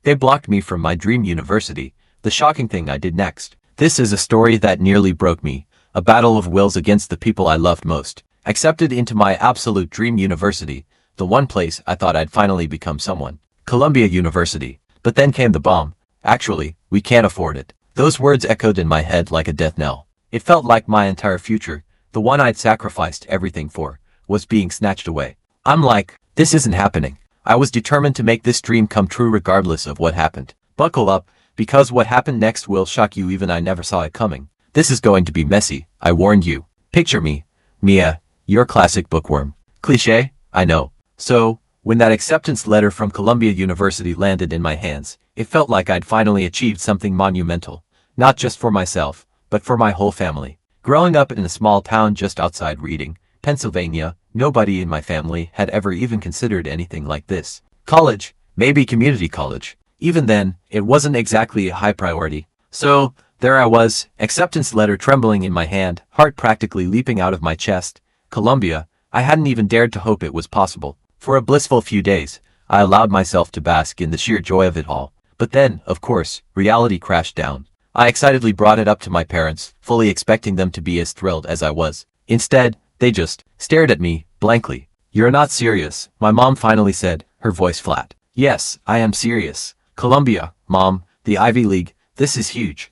They blocked me from my dream university. The shocking thing I did next. This is a story that nearly broke me. A battle of wills against the people I loved most. Accepted into my absolute dream university. The one place I thought I'd finally become someone. Columbia University. But then came the bomb. Actually, we can't afford it. Those words echoed in my head like a death knell. It felt like my entire future, the one I'd sacrificed everything for, was being snatched away. I'm like, this isn't happening. I was determined to make this dream come true regardless of what happened. Buckle up, because what happened next will shock you. Even I never saw it coming. This is going to be messy, I warned you. Picture me, Mia, your classic bookworm. Cliché, I know. So, when that acceptance letter from Columbia University landed in my hands, it felt like I'd finally achieved something monumental. Not just for myself, but for my whole family. Growing up in a small town just outside Reading, Pennsylvania, nobody in my family had ever even considered anything like this. College, maybe community college. Even then, it wasn't exactly a high priority. So, there I was, acceptance letter trembling in my hand, heart practically leaping out of my chest. Columbia, I hadn't even dared to hope it was possible. For a blissful few days, I allowed myself to bask in the sheer joy of it all. But then, of course, reality crashed down. I excitedly brought it up to my parents, fully expecting them to be as thrilled as I was. Instead, they just stared at me, blankly. You're not serious, my mom finally said, her voice flat. Yes, I am serious. Columbia, Mom, the Ivy League, this is huge.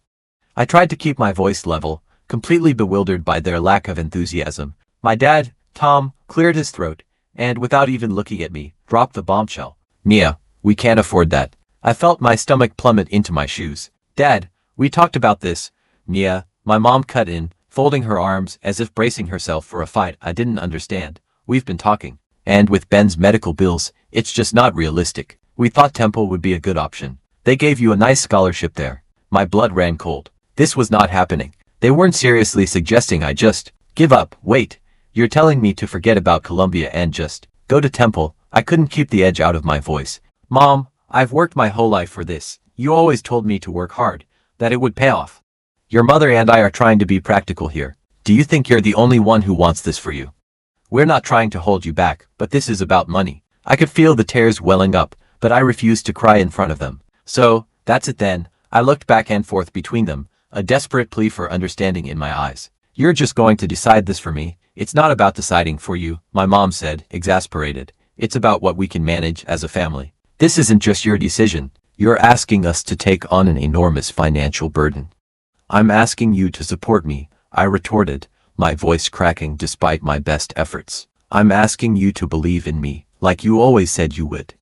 I tried to keep my voice level, completely bewildered by their lack of enthusiasm. My dad, Tom, cleared his throat, and without even looking at me, dropped the bombshell. Mia, we can't afford that. I felt my stomach plummet into my shoes. Dad, we talked about this. Mia, my mom cut in, folding her arms as if bracing herself for a fight I didn't understand. We've been talking. And with Ben's medical bills, it's just not realistic. We thought Temple would be a good option. They gave you a nice scholarship there. My blood ran cold. This was not happening. They weren't seriously suggesting I just give up. Wait, you're telling me to forget about Columbia and just go to Temple? I couldn't keep the edge out of my voice. Mom, I've worked my whole life for this. You always told me to work hard, that it would pay off. Your mother and I are trying to be practical here. Do you think you're the only one who wants this for you? We're not trying to hold you back, but this is about money. I could feel the tears welling up, but I refused to cry in front of them. So, that's it then. I looked back and forth between them, a desperate plea for understanding in my eyes. You're just going to decide this for me. It's not about deciding for you, my mom said, exasperated. It's about what we can manage as a family. This isn't just your decision. You're asking us to take on an enormous financial burden. I'm asking you to support me, I retorted, my voice cracking despite my best efforts. I'm asking you to believe in me, like you always said you would.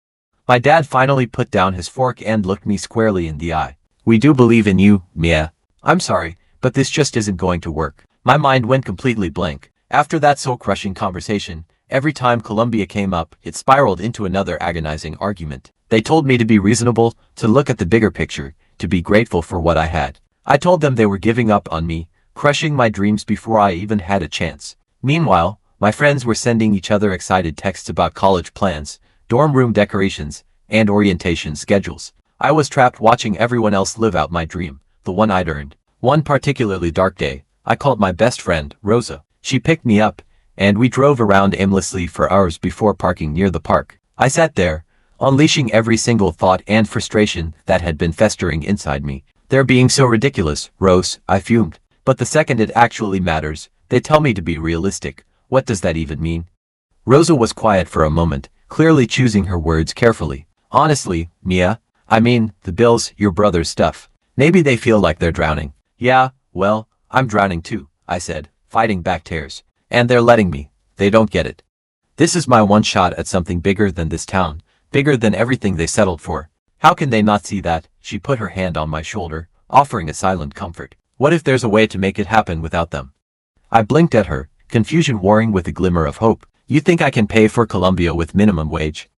My dad finally put down his fork and looked me squarely in the eye. We do believe in you, Mia. I'm sorry, but this just isn't going to work. My mind went completely blank. After that soul-crushing conversation, every time Columbia came up, it spiraled into another agonizing argument. They told me to be reasonable, to look at the bigger picture, to be grateful for what I had. I told them they were giving up on me, crushing my dreams before I even had a chance. Meanwhile, my friends were sending each other excited texts about college plans, dorm room decorations, and orientation schedules. I was trapped watching everyone else live out my dream, the one I'd earned. One particularly dark day, I called my best friend, Rosa. She picked me up, and we drove around aimlessly for hours before parking near the park. I sat there, unleashing every single thought and frustration that had been festering inside me. They're being so ridiculous, Rose, I fumed. But the second it actually matters, they tell me to be realistic. What does that even mean? Rosa was quiet for a moment, clearly choosing her words carefully. Honestly, Mia, I mean, the bills, your brother's stuff. Maybe they feel like they're drowning. Yeah, well, I'm drowning too, I said, fighting back tears. And they're letting me. They don't get it. This is my one shot at something bigger than this town, bigger than everything they settled for. How can they not see that? She put her hand on my shoulder, offering a silent comfort. What if there's a way to make it happen without them? I blinked at her, confusion warring with a glimmer of hope. You think I can pay for Columbia with minimum wage?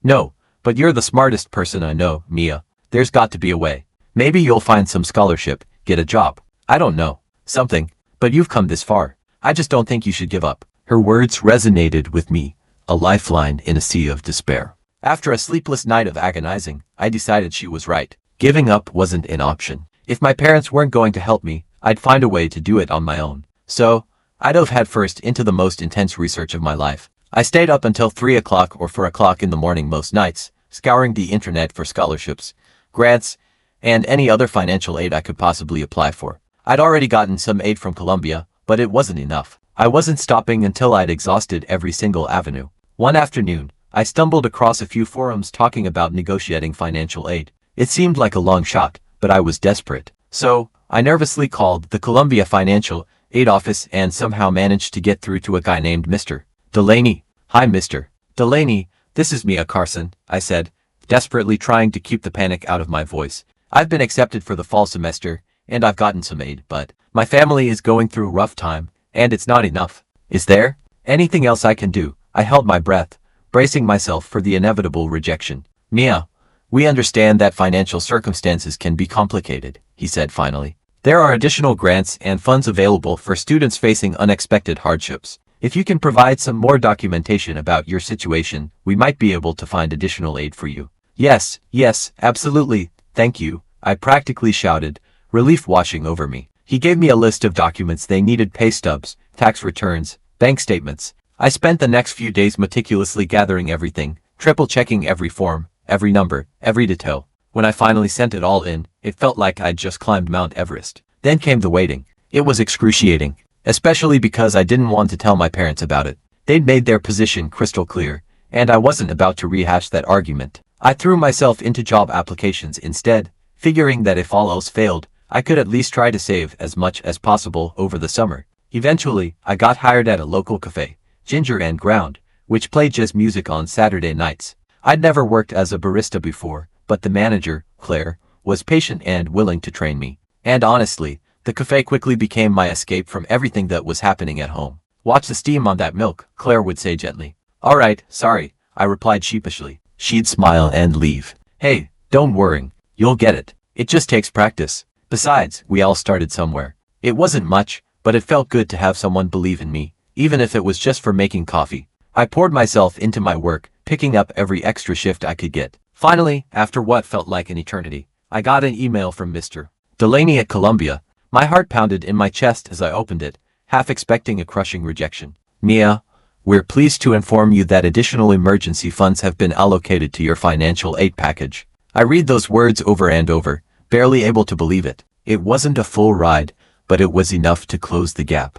No, but you're the smartest person I know, Mia. There's got to be a way. Maybe you'll find some scholarship, get a job. I don't know. Something. But you've come this far. I just don't think you should give up. Her words resonated with me, a lifeline in a sea of despair. After a sleepless night of agonizing, I decided she was right. Giving up wasn't an option. If my parents weren't going to help me, I'd find a way to do it on my own. So, I dove headfirst into the most intense research of my life. I stayed up until 3 o'clock or 4 o'clock in the morning most nights, scouring the internet for scholarships, grants, and any other financial aid I could possibly apply for. I'd already gotten some aid from Colombia, but it wasn't enough. I wasn't stopping until I'd exhausted every single avenue. One afternoon, I stumbled across a few forums talking about negotiating financial aid. It seemed like a long shot, but I was desperate. So, I nervously called the Colombia Financial Aid Office and somehow managed to get through to a guy named Mr. Delaney. "Hi, Mr. Delaney, this is Mia Carson," I said, desperately trying to keep the panic out of my voice. "I've been accepted for the fall semester, and I've gotten some aid, but my family is going through a rough time, and it's not enough. Is there anything else I can do?" I held my breath, bracing myself for the inevitable rejection. "Mia, we understand that financial circumstances can be complicated," he said finally. "There are additional grants and funds available for students facing unexpected hardships. If you can provide some more documentation about your situation, we might be able to find additional aid for you." Yes, absolutely, thank you," I practically shouted, relief washing over me. He gave me a list of documents they needed: pay stubs, tax returns, bank statements. I spent the next few days meticulously gathering everything, triple-checking every form, every number, every detail. When I finally sent it all in, it felt like I'd just climbed Mount Everest. Then came the waiting. It was excruciating, especially because I didn't want to tell my parents about it. They'd made their position crystal clear, and I wasn't about to rehash that argument. I threw myself into job applications instead, figuring that if all else failed, I could at least try to save as much as possible over the summer. Eventually, I got hired at a local cafe, Ginger and Ground, which played jazz music on Saturday nights. I'd never worked as a barista before, but the manager, Claire, was patient and willing to train me. And honestly, the cafe quickly became my escape from everything that was happening at home. "Watch the steam on that milk," Claire would say gently. "All right, sorry," I replied sheepishly. She'd smile and leave. "Hey, don't worry, you'll get it. It just takes practice. Besides, we all started somewhere." It wasn't much, but it felt good to have someone believe in me, even if it was just for making coffee. I poured myself into my work, picking up every extra shift I could get. Finally, after what felt like an eternity, I got an email from Mr. Delaney at Columbia. My heart pounded in my chest as I opened it, half expecting a crushing rejection. "Mia, we're pleased to inform you that additional emergency funds have been allocated to your financial aid package." I read those words over and over, barely able to believe it. It wasn't a full ride, but it was enough to close the gap.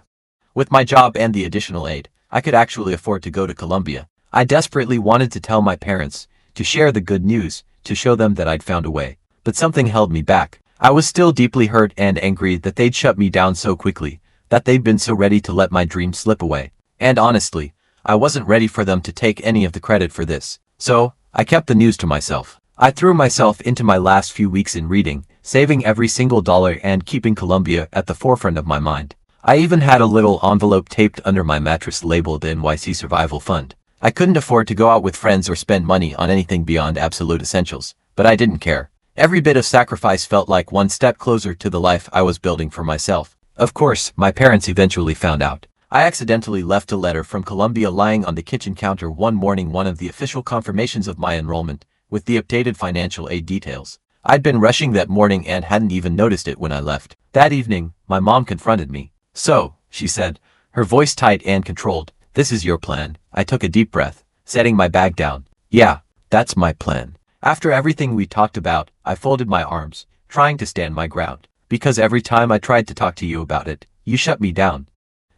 With my job and the additional aid, I could actually afford to go to Columbia. I desperately wanted to tell my parents, to share the good news, to show them that I'd found a way. But something held me back. I was still deeply hurt and angry that they'd shut me down so quickly, that they'd been so ready to let my dream slip away. And honestly, I wasn't ready for them to take any of the credit for this. So, I kept the news to myself. I threw myself into my last few weeks in reading, saving every single dollar and keeping Columbia at the forefront of my mind. I even had a little envelope taped under my mattress labeled NYC Survival Fund. I couldn't afford to go out with friends or spend money on anything beyond absolute essentials, but I didn't care. Every bit of sacrifice felt like one step closer to the life I was building for myself. Of course, my parents eventually found out. I accidentally left a letter from Columbia lying on the kitchen counter one morning, one of the official confirmations of my enrollment, with the updated financial aid details. I'd been rushing that morning and hadn't even noticed it when I left. That evening, my mom confronted me. "So," she said, her voice tight and controlled, "this is your plan." I took a deep breath, setting my bag down. "Yeah, that's my plan." After everything we talked about, I folded my arms, trying to stand my ground. "Because every time I tried to talk to you about it, you shut me down.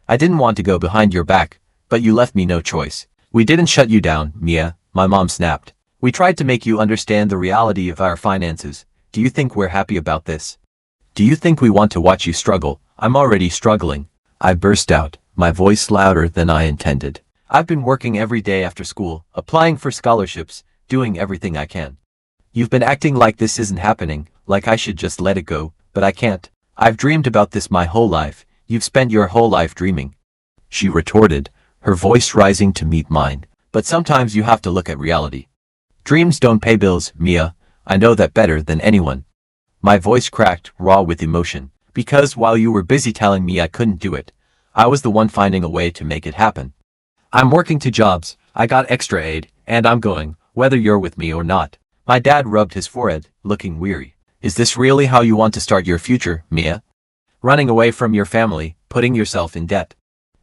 I didn't want to go behind your back, but you left me no choice." "We didn't shut you down, Mia," my mom snapped. "We tried to make you understand the reality of our finances. Do you think we're happy about this? Do you think we want to watch you struggle? I'm already struggling." I burst out, my voice louder than I intended. "I've been working every day after school, applying for scholarships, doing everything I can. You've been acting like this isn't happening, like I should just let it go, but I can't. I've dreamed about this my whole life. You've spent your whole life dreaming," she retorted, her voice rising to meet mine. "But sometimes you have to look at reality. Dreams don't pay bills, Mia. I know that better than anyone." My voice cracked, raw with emotion, because while you were busy telling me I couldn't do it, I was the one finding a way to make it happen. "I'm working 2 jobs, I got extra aid, and I'm going, whether you're with me or not." My dad rubbed his forehead, looking weary. "Is this really how you want to start your future, Mia? Running away from your family, putting yourself in debt?"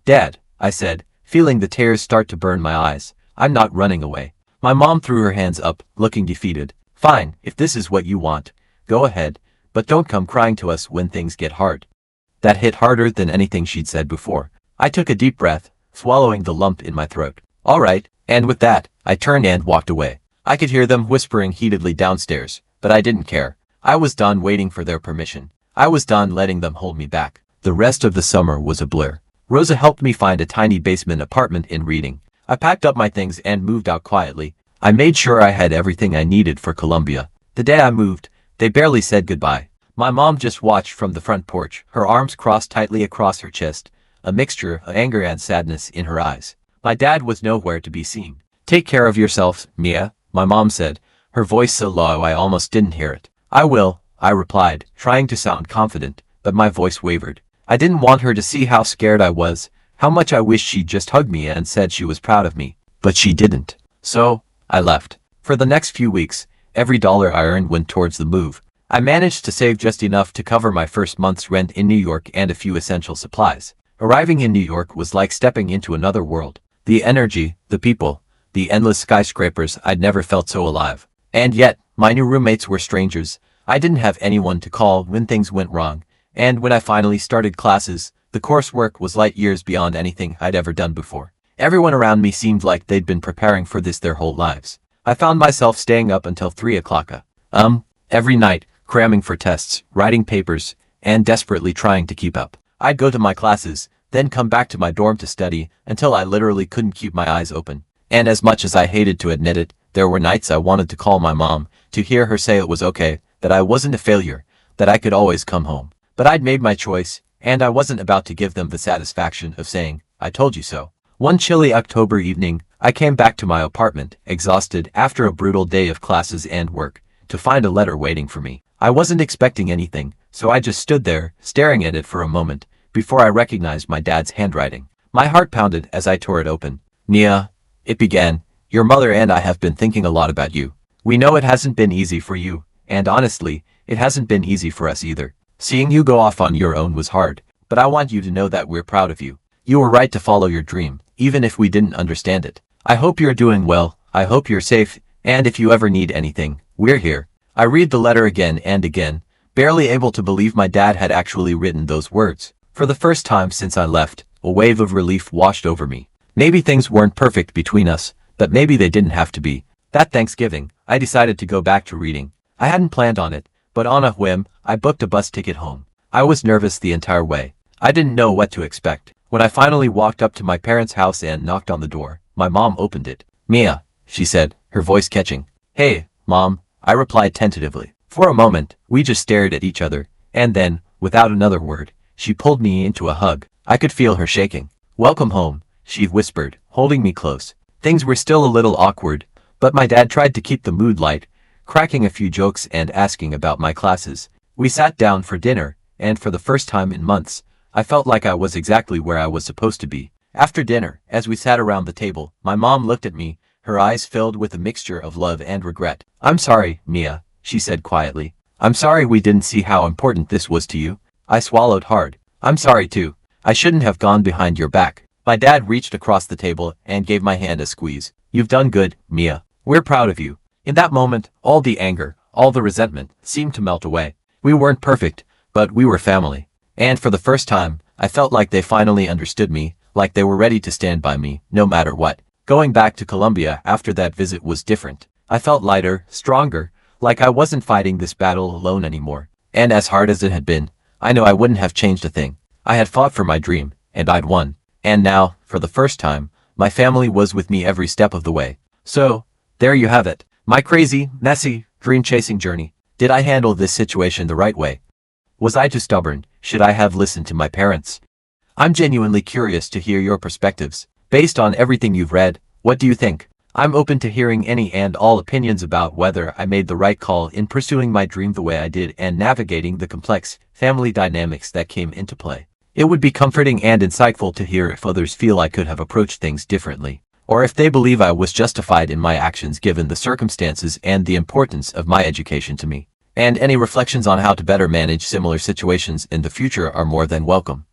"Dad," I said, feeling the tears start to burn my eyes, "I'm not running away." My mom threw her hands up, looking defeated. Fine, if this is what you want, go ahead, but don't come crying to us when things get hard. That hit harder than anything she'd said before. I took a deep breath, swallowing the lump in my throat. All right, and with that, I turned and walked away. I could hear them whispering heatedly downstairs, but I didn't care. I was done waiting for their permission. I was done letting them hold me back. The rest of the summer was a blur. Rosa helped me find a tiny basement apartment in Reading. I packed up my things and moved out quietly. I made sure I had everything I needed for Colombia. The day I moved, they barely said goodbye. My mom just watched from the front porch, her arms crossed tightly across her chest, a mixture of anger and sadness in her eyes. My dad was nowhere to be seen. Take care of yourself, Mia, my mom said, her voice so low I almost didn't hear it. I will, I replied, trying to sound confident, but my voice wavered. I didn't want her to see how scared I was, how much I wished she'd just hug me and said she was proud of me. But she didn't. So, I left. For the next few weeks, every dollar I earned went towards the move. I managed to save just enough to cover my first month's rent in New York and a few essential supplies. Arriving in New York was like stepping into another world. The energy, the people, the endless skyscrapers, I'd never felt so alive. And yet, my new roommates were strangers. I didn't have anyone to call when things went wrong, and when I finally started classes, the coursework was light years beyond anything I'd ever done before. Everyone around me seemed like they'd been preparing for this their whole lives. I found myself staying up until 3 o'clock every night, cramming for tests, writing papers, and desperately trying to keep up. I'd go to my classes, then come back to my dorm to study until I literally couldn't keep my eyes open. And as much as I hated to admit it, there were nights I wanted to call my mom, to hear her say it was okay, that I wasn't a failure, that I could always come home. But I'd made my choice, and I wasn't about to give them the satisfaction of saying, I told you so. One chilly October evening, I came back to my apartment, exhausted after a brutal day of classes and work, to find a letter waiting for me. I wasn't expecting anything, so I just stood there, staring at it for a moment, before I recognized my dad's handwriting. My heart pounded as I tore it open. Nia, it began, your mother and I have been thinking a lot about you. We know it hasn't been easy for you, and honestly, it hasn't been easy for us either. Seeing you go off on your own was hard, but I want you to know that we're proud of you. You were right to follow your dream, even if we didn't understand it. I hope you're doing well, I hope you're safe, and if you ever need anything, we're here. I read the letter again and again, barely able to believe my dad had actually written those words. For the first time since I left, a wave of relief washed over me. Maybe things weren't perfect between us, but maybe they didn't have to be. That Thanksgiving, I decided to go back to Reading. I hadn't planned on it, but on a whim, I booked a bus ticket home. I was nervous the entire way. I didn't know what to expect. When I finally walked up to my parents' house and knocked on the door, my mom opened it. Mia, she said, her voice catching. Hey, Mom, I replied tentatively. For a moment, we just stared at each other, and then, without another word, she pulled me into a hug. I could feel her shaking. Welcome home, she whispered, holding me close. Things were still a little awkward, but my dad tried to keep the mood light, cracking a few jokes and asking about my classes. We sat down for dinner, and for the first time in months, I felt like I was exactly where I was supposed to be. After dinner, as we sat around the table, my mom looked at me, her eyes filled with a mixture of love and regret. I'm sorry, Mia, she said quietly. I'm sorry we didn't see how important this was to you. I swallowed hard. I'm sorry too. I shouldn't have gone behind your back. My dad reached across the table and gave my hand a squeeze. You've done good, Mia. We're proud of you. In that moment, all the anger, all the resentment, seemed to melt away. We weren't perfect, but we were family. And for the first time, I felt like they finally understood me, like they were ready to stand by me, no matter what. Going back to Colombia after that visit was different. I felt lighter, stronger, like I wasn't fighting this battle alone anymore. And as hard as it had been, I know I wouldn't have changed a thing. I had fought for my dream, and I'd won. And now, for the first time, my family was with me every step of the way. So, there you have it. My crazy, messy, dream-chasing journey. Did I handle this situation the right way? Was I too stubborn? Should I have listened to my parents? I'm genuinely curious to hear your perspectives. Based on everything you've read, what do you think? I'm open to hearing any and all opinions about whether I made the right call in pursuing my dream the way I did and navigating the complex family dynamics that came into play. It would be comforting and insightful to hear if others feel I could have approached things differently, or if they believe I was justified in my actions given the circumstances and the importance of my education to me. And any reflections on how to better manage similar situations in the future are more than welcome.